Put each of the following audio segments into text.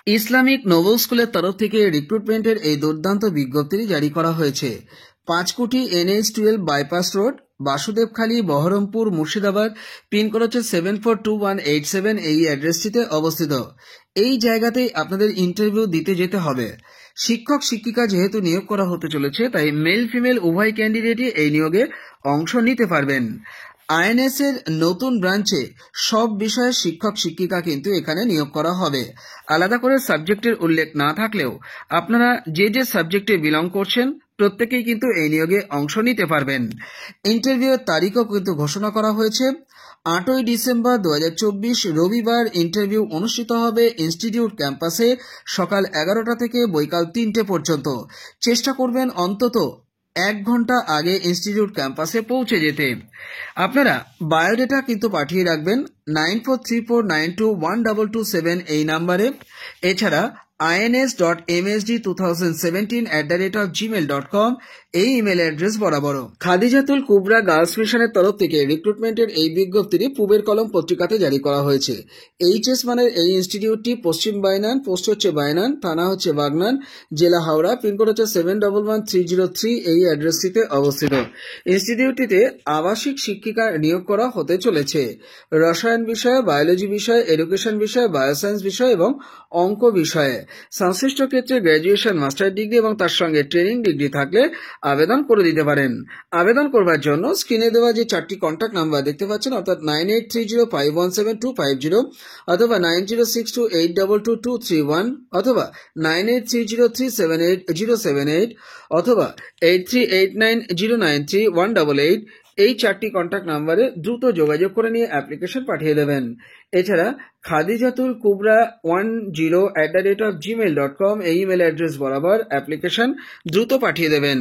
Islamic Nobel স্কুলের তরফ থেকে রিক্রুটমেন্টের এই দুর্দান্ত বিজ্ঞপ্তিটি জারি করা হয়েছে। 5 কোটি NH-12 bypass road, Basudebkhali, Baharampur, Murshidabad. Pin code হচ্ছে 742187। এই অ্যাড্রেসটিতে অবস্থিত। এই জায়গাতেই আপনাদের ইন্টারভিউ দিতে যেতে হবে। শিক্ষক শিক্ষিকা যেহেতু নিয়োগ করা হতে চলেছে, তাই মেল ফিমেল উভয় ক্যান্ডিডেটই এই নিয়োগে অংশ নিতে পারবেন। INS এর নতুন ব্রাঞ্চে সব বিষয়ের শিক্ষক শিক্ষিকা কিন্তু এখানে নিয়োগ করা হবে। আলাদা করে সাবজেক্টের উল্লেখ না থাকলেও আপনারা যে যে সাবজেক্টে বিলং করছেন প্রত্যেকেই কিন্তু এই নিয়োগে অংশ নিতে পারবেন। ইন্টারভিউয়ের তারিখও কিন্তু ঘোষণা করা হয়েছে। 8ই ডিসেম্বর 2024 রবিবার ইন্টারভিউ অনুষ্ঠিত হবে ইনস্টিটিউট ক্যাম্পাসে সকাল 11টা থেকে বৈকাল 3টে পর্যন্ত। চেষ্টা করবেন অন্তত 1 ঘন্টা আগে ইনস্টিটিউট ক্যাম্পাসে পৌঁছে যেতে। আপনারা বায়োডেটা কিন্তু পাঠিয়ে রাখবেন 9434921227 এই নাম্বারে। এছাড়া ins.msd2017@gmail.com এই ইমেল অ্যাড্রেস বরাবর। খাদিজাতুল কুবরা গার্লস মিশনের তরফ থেকে রিক্রুটমেন্টের এই বিজ্ঞপ্তিটি পূবের কলম পত্রিকাতে জারি করা হয়েছে। HS মানের এই ইনস্টিটিউটটি পশ্চিম বাইনান, পোস্ট হচ্ছে বাইনান, থানা হচ্ছে বাগনান, জেলা হাওড়া, পিনকোড হচ্ছে 711303। এই অ্যাড্রেসটিতে অবস্থিত। ইনস্টিটিউটটিতে আবাসিক শিক্ষিকা নিয়োগ করা হতে চলেছে। রসায়ন বিষয়ে, বায়োলজি বিষয়ে, এডুকেশন বিষয়ে, বায়োসায়েন্স বিষয় এবং অঙ্ক বিষয়ে। সংশ্লিষ্ট ক্ষেত্রে গ্র্যাজুয়েশন, মাস্টার ডিগ্রি এবং তার সঙ্গে ট্রেনিং ডিগ্রি থাকলে আবেদন করে দিতে পারেন। আবেদন করবার জন্য স্ক্রিনে দেওয়া যে 4টি কন্ট্যাক্ট নাম্বার দেখতে পাচ্ছেন, অর্থাৎ 9830517250 অথবা 9062822231 অথবা 9830378078 অথবা 8389093188 এই 4টি কন্ট্যাক্ট নাম্বারে দ্রুত যোগাযোগ করে নিয়ে অ্যাপ্লিকেশন পাঠিয়ে দেবেন। এছাড়া খাদিজাতুল কুবরা 10@gmail.com এই ইমেল অ্যাড্রেস বরাবর অ্যাপ্লিকেশন দ্রুত পাঠিয়ে দেবেন।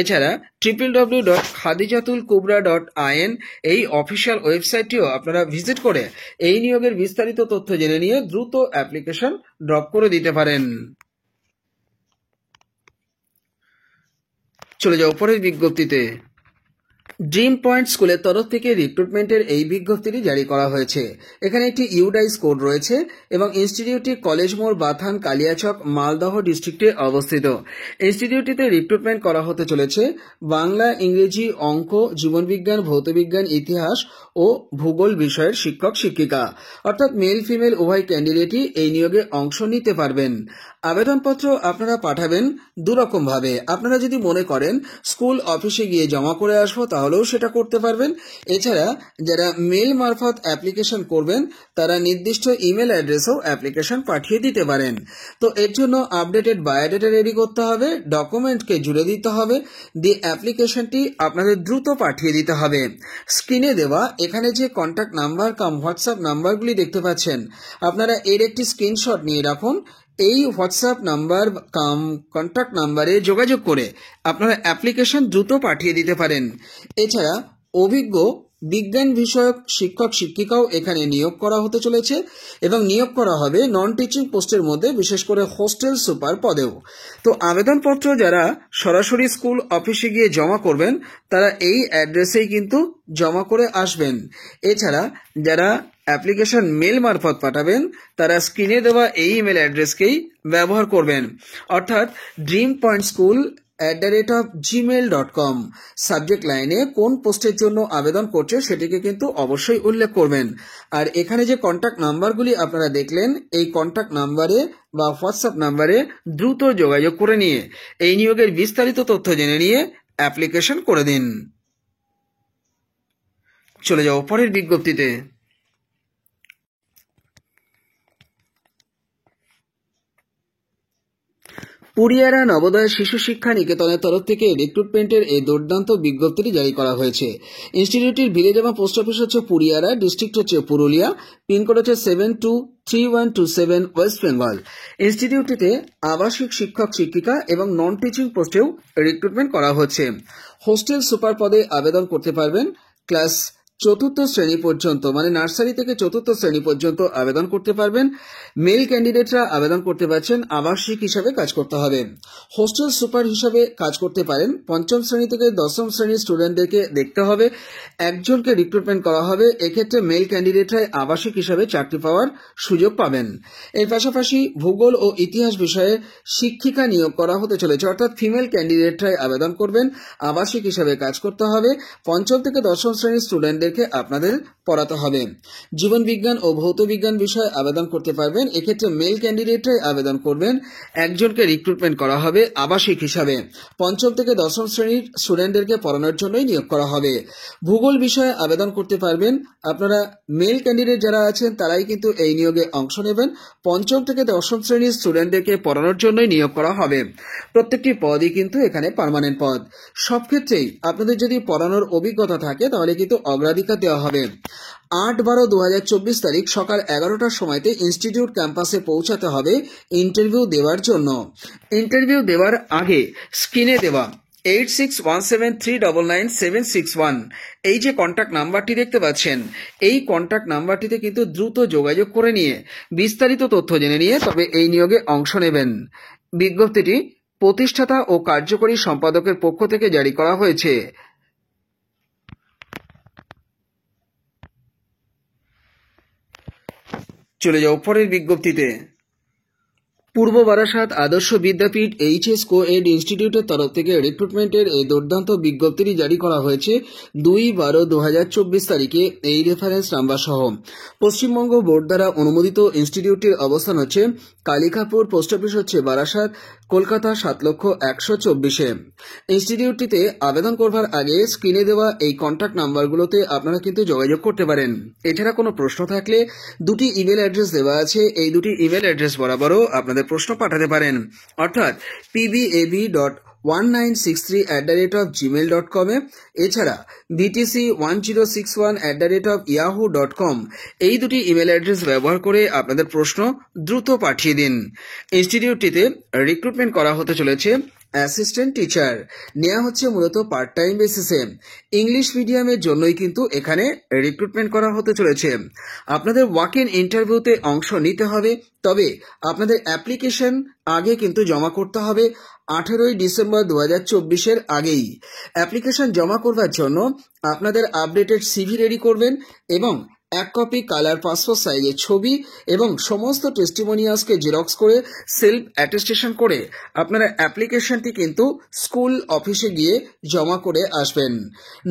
এছাড়া www.khadijatulkubra.in এই অফিসিয়াল ওয়েবসাইটটিও আপনারা ভিজিট করে এই নিয়োগের বিস্তারিত তথ্য জেনে নিয়ে দ্রুত অ্যাপ্লিকেশন ড্রপ করে দিতে পারেন। চলে যাও পরের বিজ্ঞপ্তিতে। ড্রিম পয়েন্ট স্কুলের তরফ থেকে রিক্রুটমেন্টের এই বিজ্ঞপ্তিটি জারি করা হয়েছে। এখানে একটি ইউডাইস কোড রয়েছে এবং ইনস্টিটিউটটি কলেজ মোড়, বাথান, কালিয়াচক, মালদহ ডিস্ট্রিক্টে অবস্থিত। ইনস্টিটিউটটিতে রিক্রুটমেন্ট করা হতে চলেছে বাংলা, ইংরেজি, অঙ্ক, জীবনবিজ্ঞান, ভৌতবিজ্ঞান, ইতিহাস ও ভূগোল বিষয়ের শিক্ষক শিক্ষিকা, অর্থাৎ মেল ফিমেল উভয় ক্যান্ডিডেটই এই নিয়োগে অংশ নিতে পারবেন। আবেদনপত্র আপনারা পাঠাবেন দুরকম ভাবে। আপনারা যদি মনে করেন স্কুল অফিসে গিয়ে জমা করে আসবো তাহলেও সেটা করতে পারবেন। এছাড়া যারা মেল মারফত অ্যাপ্লিকেশন করবেন তারা নির্দিষ্ট ইমেল অ্যাড্রেসেও অ্যাপ্লিকেশন পাঠিয়ে দিতে পারেন। তো এর জন্য আপডেটেড বায়োডাটা রেডি করতে হবে, ডকুমেন্টকে জুড়ে দিতে হবে, দিয়ে অ্যাপ্লিকেশনটি আপনাদের দ্রুত পাঠিয়ে দিতে হবে। স্ক্রিনে দেওয়া এখানে যে কন্ট্যাক্ট নাম্বার কাম হোয়াটসঅ্যাপ নাম্বারগুলি দেখতে পাচ্ছেন, আপনারা এর একটি স্ক্রিনশট নিয়ে রাখুন। এই হোয়াটসঅ্যাপ নাম্বার কাম কন্ট্যাক্ট নাম্বারে যোগাযোগ করে আপনারা অ্যাপ্লিকেশন দ্রুত পাঠিয়ে দিতে পারেন। এছাড়া অভিজ্ঞ বিজ্ঞান বিষয়ক শিক্ষক শিক্ষিকাও এখানে নিয়োগ করা হতে চলেছে এবং নিয়োগ করা হবে নন টিচিং পোস্টের মধ্যে, বিশেষ করে হোস্টেল সুপার পদেও। তো আবেদনপত্র যারা সরাসরি স্কুল অফিসে গিয়ে জমা করবেন তারা এই অ্যাড্রেসেই কিন্তু জমা করে আসবেন। এছাড়া যারা অ্যাপ্লিকেশন মেল মারফত পাঠাবেন তারা স্ক্রিনে দেওয়া এই ইমেল অ্যাড্রেসকেই ব্যবহার করবেন, অর্থাৎ dreampointschool@gmail.com। সাবজেক্ট লাইনে কোন পোস্টের জন্য আবেদন করছে সেটিকে কিন্তু অবশ্যই উল্লেখ করবেন। আর এখানে যে কন্ট্যাক্ট নাম্বারগুলি আপনারা দেখলেন, এই কন্ট্যাক্ট নাম্বারে বা হোয়াটসঅ্যাপ নাম্বারে দ্রুত যোগাযোগ করে নিয়ে এই নিয়োগের বিস্তারিত তথ্য জেনে নিয়ে অ্যাপ্লিকেশন করে দিন। চলে যাও পরের বিজ্ঞপ্তিতে। পুরিয়ারা নবোদয় শিশু শিক্ষা নিকেতনের তরফ থেকে রিক্রুটমেন্টের এই দুর্দান্ত বিজ্ঞপ্তিটি জারি করা হয়েছে। ইনস্টিটিউটটির ভিলেজ এবং পোস্ট অফিস হচ্ছে পুরিয়ারা, ডিস্ট্রিক্ট হচ্ছে পুরুলিয়া, পিনকোড হচ্ছে 723127 ওয়েস্ট বেঙ্গল। ইনস্টিটিউটটিতে আবাসিক শিক্ষক শিক্ষিকা এবং নন টিচিং পোস্টেও রিক্রুটমেন্ট করা হচ্ছে। হোস্টেল সুপার পদে আবেদন করতে পারবেন ক্লাস চতুর্থ শ্রেণী পর্যন্ত মানে নার্সারি থেকে চতুর্থ শ্রেণী পর্যন্ত আবেদন করতে পারবেন। মেল ক্যান্ডিডেটরা আবেদন করতে পারছেন। আবাসিক হিসাবে কাজ করতে হবে। হোস্টেল সুপার হিসাবে কাজ করতে পারেন। পঞ্চম শ্রেণী থেকে দশম শ্রেণীর স্টুডেন্টদেরকে দেখতে হবে, একজনকে রিক্রুটমেন্ট করা হবে। এক্ষেত্রে মেল ক্যান্ডিডেটরাই আবাসিক হিসাবে চাকরি পাওয়ার সুযোগ পাবেন। এর পাশাপাশি ভূগোল ও ইতিহাস বিষয়ে শিক্ষিকা নিয়োগ করা হতে চলেছে, অর্থাৎ ফিমেল ক্যান্ডিডেটরাই আবেদন করবেন। আবাসিক হিসাবে কাজ করতে হবে। পঞ্চম থেকে দশম শ্রেণীর স্টুডেন্টদেরকে আপনাদের পড়াতে হবে। জীবন বিজ্ঞান ও ভৌত বিজ্ঞান বিষয়ে আবেদন করতে পারবেন। এক্ষেত্রে মেল ক্যান্ডিডেটরাই আবেদন করবেন। একজনকে রিক্রুটমেন্ট করা হবে আবাসিক হিসাবে। পঞ্চম থেকে দশম শ্রেণীর স্টুডেন্টদেরকে পড়ানোর জন্যই নিয়োগ করা হবে। ভূগোল বিষয়ে আবেদন করতে পারবেন। আপনারা মেল ক্যান্ডিডেট যারা আছেন তারাই কিন্তু এই নিয়োগে অংশ নেবেন। পঞ্চম থেকে দশম শ্রেণীর স্টুডেন্টদেরকে পড়ানোর জন্যই নিয়োগ করা হবে। প্রত্যেকটি পদই কিন্তু এখানে পার্মানেন্ট পদ। সব ক্ষেত্রেই আপনাদের যদি পড়ানোর অভিজ্ঞতা থাকে তাহলে কিন্তু অগ্রাধিকার দেওয়া হবে। 8/12/2024 তারিখ সকাল 11টার সময়তে ইনস্টিটিউট ক্যাম্পাসে পৌঁছাতে হবে ইন্টারভিউ দেওয়ার জন্য। ইন্টারভিউ দেওয়ার আগে স্ক্রিনে দেওয়া 8617399761 এই যে কন্ট্যাক্ট নাম্বারটি দেখতে পাচ্ছেন, এই কন্ট্যাক্ট নাম্বারটিতে কিন্তু দ্রুত যোগাযোগ করে নিয়ে বিস্তারিত তথ্য জেনে নিয়ে তবে এই নিয়োগে অংশ নেবেন। বিজ্ঞপ্তিটি প্রতিষ্ঠাতা ও কার্যকরী সম্পাদকের পক্ষ থেকে জারি করা হয়েছে। চলে যাও পরের বিজ্ঞপ্তিতে। পূর্ব বারাসাত আদর্শ বিদ্যাপীঠ এইচএস কোএড ইনস্টিটিউটের তরফ থেকে রিক্রুটমেন্টের এই দুর্দান্ত বিজ্ঞপ্তিটি জারি করা হয়েছে 2/12/2024 তারিখে। এই রেফারেন্স নাম্বার সহ পশ্চিমবঙ্গ বোর্ড দ্বারা অনুমোদিত ইনস্টিটিউটটির অবস্থান হচ্ছে কালিকাপুর, পোস্ট অফিস হচ্ছে বারাসাত, কলকাতা 7,124,000। ইনস্টিটিউটটিতে আবেদন করবার আগে স্ক্রিনে দেওয়া এই কন্ট্যাক্ট নাম্বারগুলোতে আপনারা কিন্তু যোগাযোগ করতে পারেন। এছাড়া কোনো প্রশ্ন থাকলে দুটি ইমেল অ্যাড্রেস দেওয়া আছে, এই দুটি ইমেল অ্যাড্রেস বরাবরও আপনাদের প্রশ্ন পাঠাতে পারেন, অর্থাৎ pbab.1963@gmail.com এছাড়া btc1061@yahoo.com এই দুটি ইমেল অ্যাড্রেস ব্যবহার করে আপনাদের প্রশ্ন দ্রুত পাঠিয়ে দিন। ইনস্টিটিউটটিতে রিক্রুটমেন্ট করা হতে চলেছে অ্যাসিস্ট্যান্ট টিচার, নেওয়া হচ্ছে মূলত পার্ট টাইম বেসিসে। ইংলিশ মিডিয়ামের জন্যই কিন্তু এখানে রিক্রুটমেন্ট করা হতে চলেছে। আপনাদের ওয়াক ইন ইন্টারভিউতে অংশ নিতে হবে, তবে আপনাদের অ্যাপ্লিকেশন আগে কিন্তু জমা করতে হবে 18ই ডিসেম্বর 2024 আগেই। অ্যাপ্লিকেশন জমা করবার জন্য আপনাদের আপডেটেড সিভি রেডি করবেন এবং 1 কপি কালার পাসপোর্ট সাইজের ছবি এবং সমস্ত টেস্টিমোনিয়ালসকে জেরক্স করে সেলফ অ্যাটেস্টেশন করে আপনারা অ্যাপ্লিকেশনটি কিন্তু স্কুল অফিসে গিয়ে জমা করে আসবেন।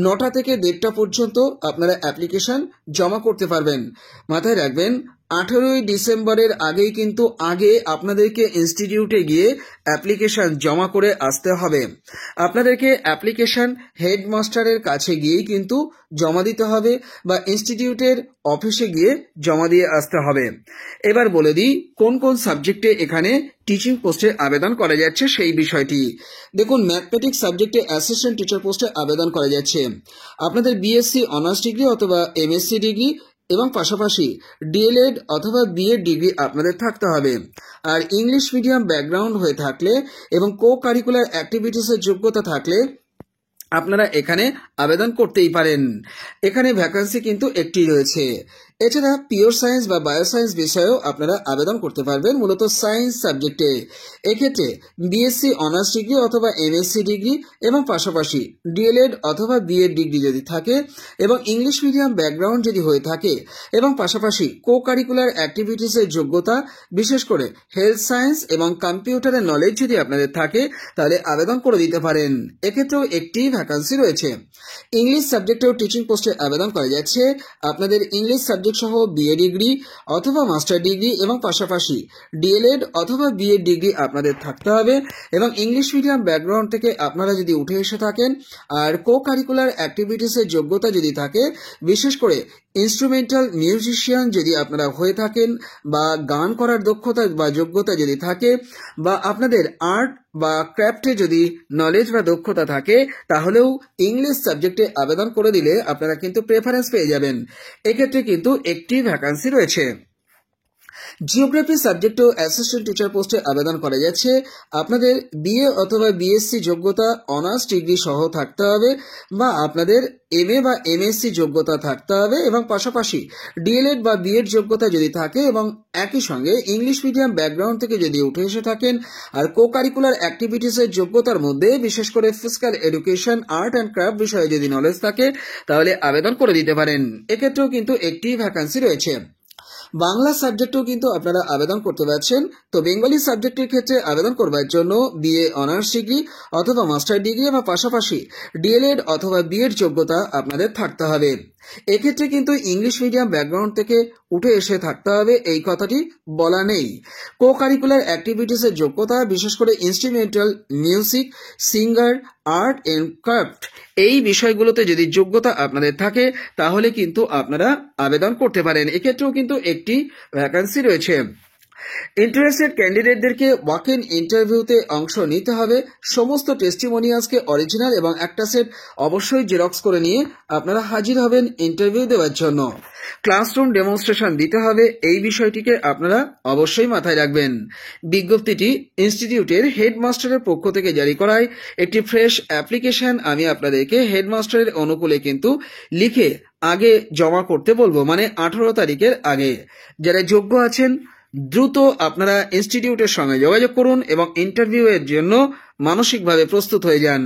9টা থেকে 1:30 পর্যন্ত আপনারা অ্যাপ্লিকেশন জমা করতে পারবেন। মাথায় রাখবেন 18ই ডিসেম্বরের আগেই কিন্তু আপনাদেরকে ইনস্টিটিউটে গিয়ে অ্যাপ্লিকেশন জমা করে আসতে হবে। আপনাদেরকে অ্যাপ্লিকেশন হেডমাস্টারের কাছে গিয়েই কিন্তু জমা দিতে হবে বা ইনস্টিটিউটের অফিসে গিয়ে জমা দিয়ে আসতে হবে। এবার বলে দিই কোন কোন সাবজেক্টে এখানে টিচিং পোস্টে আবেদন করা যাচ্ছে সেই বিষয়টি। দেখুন, ম্যাথমেটিক্স সাবজেক্টে অ্যাসিস্ট্যান্ট টিচার পোস্টে আবেদন করা যাচ্ছে। আপনাদের বিএসসি অনার্স ডিগ্রি অথবা এমএসসি ডিগ্রি এবং পাশাপাশি ডিএলএড অথবা বিএড ডিগ্রি আপনাদের থাকতে হবে। আর ইংলিশ মিডিয়াম ব্যাকগ্রাউন্ড হয়ে থাকলে এবং কো কারিকুলার অ্যাক্টিভিটিসের যোগ্যতা থাকলে আপনারা এখানে আবেদন করতেই পারেন। এখানে ভ্যাকান্সি কিন্তু একটি রয়েছে। এছাড়া পিওর সায়েন্স বা বায়োসায়েন্স বিষয়েও আপনারা আবেদন করতে পারবেন, মূলত সায়েন্স সাবজেক্টে। এক্ষেত্রে বিএসসি অনার্স ডিগ্রি অথবা এমএসসি ডিগ্রি এবং পাশাপাশি ডিএলএড অথবা বিএড ডিগ্রি যদি থাকে এবং ইংলিশ মিডিয়াম ব্যাকগ্রাউন্ড যদি হয়ে থাকে এবং পাশাপাশি কো কারিকুলার অ্যাক্টিভিটিসের যোগ্যতা, বিশেষ করে হেলথ সায়েন্স এবং কম্পিউটারের নলেজ যদি আপনাদের থাকে তাহলে আবেদন করে দিতে পারেন। এক্ষেত্রেও একটি ভ্যাকান্সি রয়েছে। ইংলিশ সাবজেক্টেও টিচিং পোস্টে আবেদন করা যাচ্ছে। আপনাদের ইংলিশ সাবজেক্ট সহ বিএ ডিগ্রি অথবা মাস্টার ডিগ্রি এবং পাশাপাশি ডিএলএড অথবা বিএড ডিগ্রি আপনাদের থাকতে হবে এবং ইংলিশ মিডিয়াম ব্যাকগ্রাউন্ড থেকে আপনারা যদি উঠে এসে থাকেন আর কো কারিকুলার অ্যাক্টিভিটিসের যোগ্যতা যদি থাকে, বিশেষ করে ইনস্ট্রুমেন্টাল মিউজিশিয়ান যদি আপনারা হয়ে থাকেন বা গান করার দক্ষতা বা যোগ্যতা যদি থাকে বা আপনাদের আর্ট বা ক্রাফটে যদি নলেজ বা দক্ষতা থাকে তাহলেও ইংলিশ সাবজেক্টে আবেদন করে দিলে আপনারা কিন্তু প্রেফারেন্স পেয়ে যাবেন। এক্ষেত্রে কিন্তু একটি ভ্যাকান্সি রয়েছে। জিওগ্রাফি সাবজেক্টেও অ্যাসিস্ট্যান্ট টিচার পোস্টে আবেদন করা যাচ্ছে। আপনাদের বিএ অথবা বিএসসি যোগ্যতা অনার্স ডিগ্রি সহ থাকতে হবে, বা আপনাদের এমএ বা এমএসসি যোগ্যতা থাকতে হবে, এবং পাশাপাশি ডিএলএড বা বিএড যোগ্যতা যদি থাকে, এবং একই সঙ্গে ইংলিশ মিডিয়াম ব্যাকগ্রাউন্ড থেকে যদি উঠে এসে থাকেন, আর কো কারিকুলার অ্যাক্টিভিটিসের যোগ্যতার মধ্যে বিশেষ করে physical education, art and craft বিষয়ে যদি নলেজ থাকে, তাহলে আবেদন করে দিতে পারেন। এক্ষেত্রেও কিন্তু একটি ভ্যাকান্সি রয়েছে। বাংলা সাবজেক্টেও কিন্তু আপনারা আবেদন করতে পারছেন। তো বেঙ্গলি সাবজেক্টের ক্ষেত্রে আবেদন করবার জন্য বিএ অনার্স ডিগ্রি অথবা মাস্টার ডিগ্রি বা পাশাপাশি ডিএলএড অথবা বিএড যোগ্যতা আপনাদের থাকতে হবে। এক্ষেত্রে কিন্তু ইংলিশ মিডিয়াম ব্যাকগ্রাউন্ড থেকে উঠে এসে থাকতে হবে এই কথাটি বলা নেই। কো কারিকুলার অ্যাক্টিভিটিসের যোগ্যতা বিশেষ করে instrumental, music, singer, art and craft এই বিষয়গুলোতে যদি যোগ্যতা আপনাদের থাকে, তাহলে কিন্তু আপনারা আবেদন করতে পারেন। এক্ষেত্রেও কিন্তু একটি ভ্যাকান্সি রয়েছে। ইন্টারেস্টেড ক্যান্ডিডেটদেরকে ওয়াক ইন ইন্টারভিউতে অংশ নিতে হবে। সমস্ত টেস্টিমোনিয়ালসকে অরিজিনাল এবং একটা সেট অবশ্যই জেরক্স করে নিয়ে আপনারা হাজির হবেন ইন্টারভিউ দেওয়ার জন্য। ক্লাসরুম ডেমনস্ট্রেশন দিতে হবে, এই বিষয়টিকে আপনারা অবশ্যই মাথায় রাখবেন। বিজ্ঞপ্তিটি ইনস্টিটিউটের হেডমাস্টারের পক্ষ থেকে জারি করায় একটি ফ্রেশ অ্যাপ্লিকেশন আমি আপনাদেরকে হেডমাস্টারের অনুকূলে কিন্তু লিখে আগে জমা করতে বলবো, মানে 18 তারিখের আগে। যারা যোগ্য আছেন দ্রুত আপনারা ইনস্টিটিউটের সঙ্গে যোগাযোগ করুন এবং ইন্টারভিউ এর জন্য মানসিকভাবে প্রস্তুত হয়ে যান।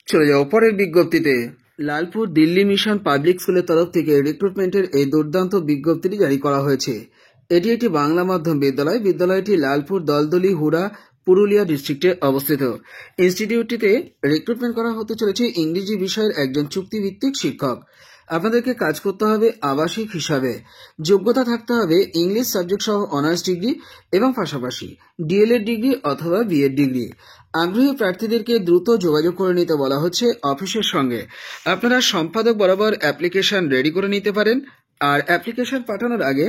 চলে যাও পরের বিজ্ঞপ্তিতে। লালপুর দিল্লি মিশন পাবলিক স্কুলের তরফ থেকে রিক্রুটমেন্টের এই দুর্দান্ত বিজ্ঞপ্তিটি জারি করা হয়েছে। এটি একটি বাংলা মাধ্যম বিদ্যালয়। বিদ্যালয়টি লালপুর, দলদলি, হুড়া, পুরুলিয়া ডিস্ট্রিক্টে অবস্থিত। ইনস্টিটিউটটিতে রিক্রুটমেন্ট করা হতে চলেছে ইংরেজি বিষয়ের একজন চুক্তিভিত্তিক শিক্ষক। আপনাদেরকে কাজ করতে হবে আবাসিক হিসাবে। যোগ্যতা থাকতে হবে ইংলিশ সাবজেক্ট সহ অনার্স ডিগ্রি এবং পাশাপাশি ডিএলএড ডিগ্রি অথবা বিএড ডিগ্রি। আগ্রহী প্রার্থীদেরকে দ্রুত যোগাযোগ করে নিতে বলা হচ্ছে অফিসের সঙ্গে। আপনারা সম্পাদক বরাবর অ্যাপ্লিকেশন রেডি করে নিতে পারেন। আর অ্যাপ্লিকেশন পাঠানোর আগে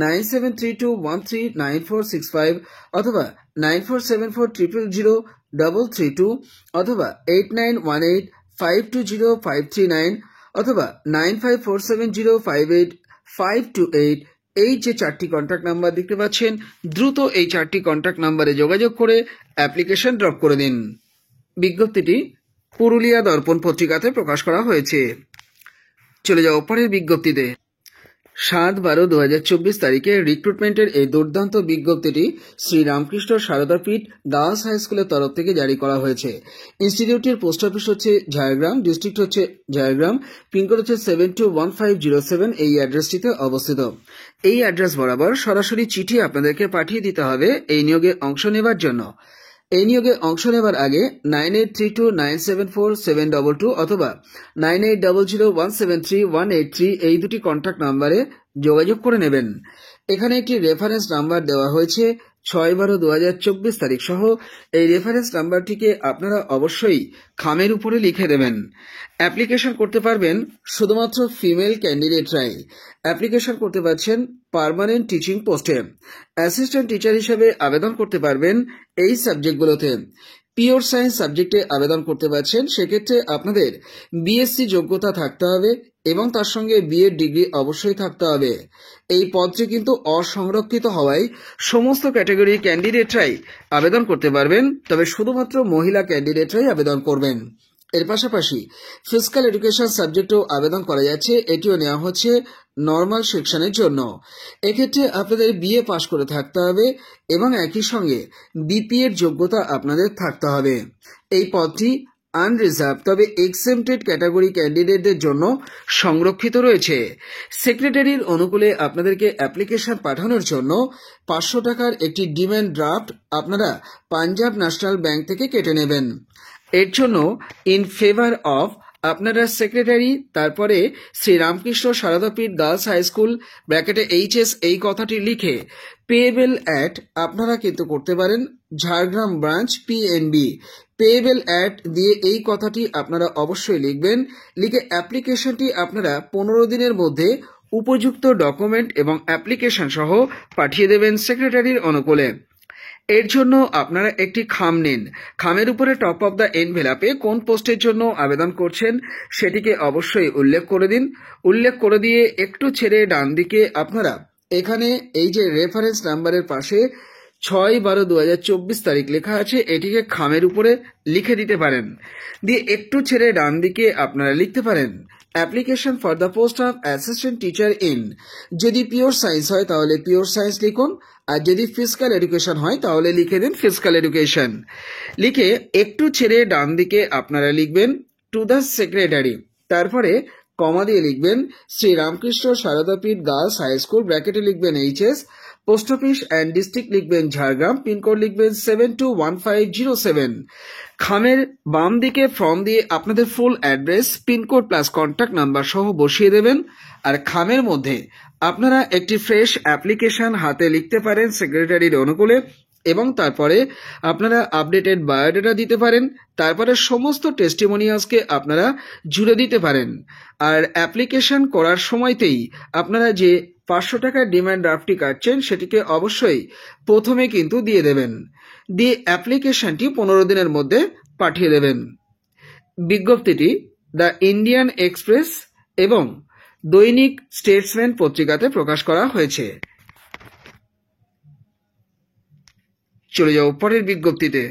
9732139465 অথবা 9474000332 অথবা 8918520539 অথবা 9547058528 এই যে 4টি কন্ট্যাক্ট নাম্বার দেখতে পাচ্ছেন, দ্রুত এই 4টি কন্ট্যাক্ট নাম্বারে যোগাযোগ করে অ্যাপ্লিকেশন ড্রপ করে দিন। বিজ্ঞপ্তিটি পুরুলিয়া দর্পণ পত্রিকাতে প্রকাশ করা হয়েছে। চলে যাও পরের বিজ্ঞপ্তিতে। 7/12/2024 তারিখে রিক্রুটমেন্টের এই দুর্দান্ত বিজ্ঞপ্তিটি শ্রী রামকৃষ্ণ সারদাপীঠ গার্লস হাই স্কুলের তরফ থেকে জারি করা হয়েছে। ইনস্টিটিউটের পোস্ট অফিস হচ্ছে ঝাড়গ্রাম, ডিস্ট্রিক্ট হচ্ছে ঝাড়গ্রাম, পিনকোড হচ্ছে 721507। এই অ্যাড্রেসটিতে অবস্থিত। এই অ্যাড্রেস বরাবর সরাসরি চিঠি আপনাদেরকে পাঠিয়ে দিতে হবে এই নিয়োগে অংশ নেবার জন্য। এই নিয়োগে অংশ নেবার আগে 9832974722 অথবা 9800173183 এই দুটি কন্ট্যাক্ট নাম্বারে যোগাযোগ করে নেবেন। এখানে একটি রেফারেন্স নাম্বার দেওয়া হয়েছে 6/12/2024 তারিখ সহ। এই রেফারেন্স নাম্বারটিকে আপনারা অবশ্যই খামের উপরে লিখে দেবেন। অ্যাপ্লিকেশন করতে পারবেন শুধুমাত্র ফিমেল ক্যান্ডিডেটরাই। অ্যাপ্লিকেশন করতে পারছেন পার্মানেন্ট টিচিং পোস্টে। অ্যাসিস্ট্যান্ট টিচার হিসেবে আবেদন করতে পারবেন এই সাবজেক্টগুলোতে। পিওর সায়েন্স সাবজেক্টে আবেদন করতে পারছেন, সেক্ষেত্রে আপনাদের বিএসসি যোগ্যতা থাকতে হবে এবং তার সঙ্গে বিএড ডিগ্রি অবশ্যই থাকতে হবে। এই পদটি কিন্তু অসংরক্ষিত হওয়ায় সমস্ত ক্যাটাগরির ক্যান্ডিডেটরাই আবেদন করতে পারবেন, তবে শুধুমাত্র মহিলা ক্যান্ডিডেটরাই আবেদন করবেন। এর পাশাপাশি ফিজিক্যাল এডুকেশন সাবজেক্টেও আবেদন করা যাচ্ছে। এটিও নেওয়া হচ্ছে নর্মাল সেকশনের জন্য। এক্ষেত্রে আপনাদের বিএ পাশ করে থাকতে হবে এবং একই সঙ্গে বিপিএর যোগ্যতা আপনাদের থাকতে হবে। এই পদটি আনরিজার্ভ, তবে এক্সেমটেড ক্যাটাগরি ক্যান্ডিডেটদের জন্য সংরক্ষিত রয়েছে। সেক্রেটারির অনুকূলে আপনাদেরকে অ্যাপ্লিকেশন পাঠানোর জন্য 500 টাকার একটি ডিম্যান্ড ড্রাফট আপনারা পাঞ্জাব ন্যাশনাল ব্যাংক থেকে কেটে নেবেন। এর জন্য ইন ফেভার অফ আপনারা সেক্রেটারি, তারপরে Shri Ramakrishna Saradapith girls high school ব্র্যাকেটে এইচএস এই কথাটি লিখে পেয়েবল অ্যাট আপনারা কিন্তু করতে পারেন Jhargram branch PNB. Payable at দিয়ে এই কথাটি আপনারা অবশ্যই লিখবেন। লিখে অ্যাপ্লিকেশনটি আপনারা 15 দিনের মধ্যে উপযুক্ত ডকুমেন্ট এবং অ্যাপ্লিকেশন সহ পাঠিয়ে দেবেন সেক্রেটারির অনুকূলে। এর জন্য আপনারা একটি খাম নিন। খামের উপরে টপ অফ দ্য এনভেলাপে কোন পোস্টের জন্য আবেদন করছেন সেটিকে অবশ্যই উল্লেখ করে দিন। উল্লেখ করে দিয়ে একটু ছেড়ে ডান দিকে আপনারা এখানে এই যে রেফারেন্স নাম্বারের পাশে 6/12/2024 তারিখ লেখা আছে, এটিকে খামের উপরে লিখে দিতে পারেন। দিয়ে একটু ছেড়ে ডান দিকে আপনারা লিখতে পারেন application for the post of assistant teacher in. যদি পিওর সায়েন্স হয় তাহলে পিওর সায়েন্স লিখুন, আর যদি ফিজিক্যাল এডুকেশন হয় তাহলে লিখে দিন ফিজিক্যাল এডুকেশন। লিখে একটু ছেড়ে ডান দিকে আপনারা লিখবেন টু দ্য সেক্রেটারি, তারপরে কমা দিয়ে লিখবেন Shri Ramakrishna Saradapith girls high school, ব্র্যাকেটে লিখবেন HS, post office and district লিখবেন ঝাড়গ্রাম, পিনকোড লিখবেন 721507। খামের বাম দিকে ফর্ম দিয়ে আপনাদের full address, pincode plus contact number সহ বসিয়ে দেবেন। আর খামের মধ্যে আপনারা একটি ফ্রেশ অ্যাপ্লিকেশন হাতে লিখতে পারেন সেক্রেটারির অনুকূলে, এবং তারপরে আপনারা আপডেটেড বায়োডাটা দিতে পারেন। তারপরে সমস্ত টেস্টিমোনিয়ালসকে আপনারা জুড়ে দিতে পারেন। আর অ্যাপ্লিকেশন করার সময়তেই আপনারা যে 500 টাকার ডিমান্ড ড্রাফটটি কাটছেন সেটিকে অবশ্যই প্রথমে কিন্তু দিয়ে দেবেন। দিয়ে অ্যাপ্লিকেশনটি 15 দিনের মধ্যে পাঠিয়ে দেবেন। বিজ্ঞপ্তিটি দ্য ইন্ডিয়ান এক্সপ্রেস এবং দৈনিক স্টেটসম্যান পত্রিকাতে প্রকাশ করা হয়েছে। চলে যাও পরের বিজ্ঞপ্তিতে।